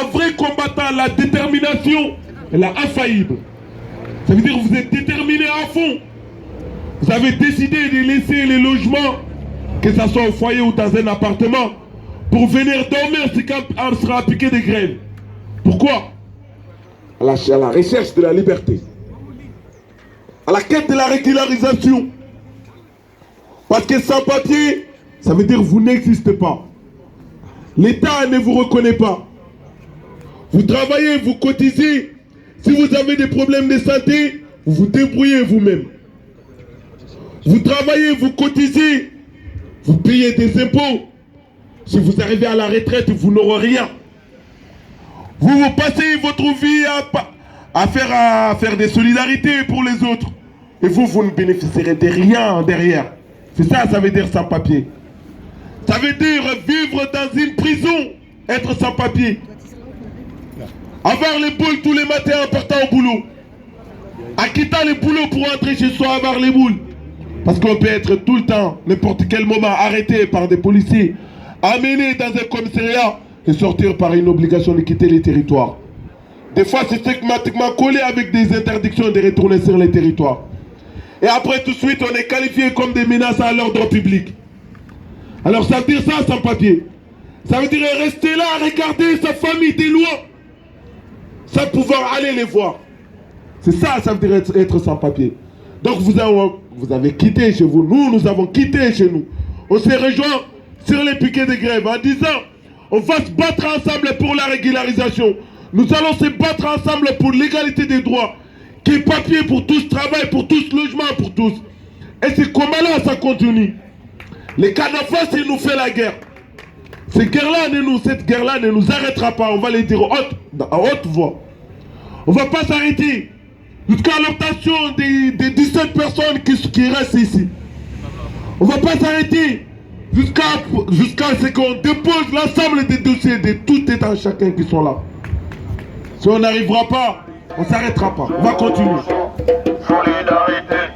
un vrai combattant, la détermination, elle est infaillible. Ça veut dire que vous êtes déterminé à fond. Vous avez décidé de laisser les logements, que ce soit au foyer ou dans un appartement, pour venir dormir quand on sera appliqué des grèves. Pourquoi? À la recherche de la liberté, à la quête de la régularisation. Parce que sans papier, ça veut dire que vous n'existez pas. L'État ne vous reconnaît pas. Vous travaillez, vous cotisez. Si vous avez des problèmes de santé, vous vous débrouillez vous-même. Vous travaillez, vous cotisez, vous payez des impôts. Si vous arrivez à la retraite, vous n'aurez rien. Vous passez votre vie à faire des solidarités pour les autres. Et vous ne bénéficierez de rien derrière. C'est ça, ça veut dire sans papier. Ça veut dire vivre dans une prison, être sans papier. Avoir les boules tous les matins en partant au boulot. En quittant le boulot pour rentrer chez soi, avoir les boules. Parce qu'on peut être tout le temps, n'importe quel moment, arrêté par des policiers, amené dans un commissariat et sortir par une obligation de quitter les territoires. Des fois, c'est systématiquement collé avec des interdictions de retourner sur les territoires. Et après, tout de suite, on est qualifié comme des menaces à l'ordre public. Alors, ça veut dire ça sans papier. Ça veut dire rester là, regarder sa famille de loin, sans pouvoir aller les voir. C'est ça, ça veut dire être sans papier. Donc, vous avez quitté chez vous. Nous avons quitté chez nous. On s'est rejoint sur les piquets de grève en disant on va se battre ensemble pour la régularisation. Nous allons se battre ensemble pour l'égalité des droits. Qui est papier pour tous, travail pour tous, logement pour tous. Et c'est comme là ça continue. Les Kadhafi, ils nous fait la guerre. Cette guerre-là ne nous arrêtera pas. On va les dire à haute voix. On ne va pas s'arrêter jusqu'à l'obtention des 17 personnes qui restent ici. On ne va pas s'arrêter jusqu'à ce qu'on dépose l'ensemble des dossiers de tout état chacun qui sont là. Si on n'arrivera pas, on ne s'arrêtera pas. On va continuer. Solidarité.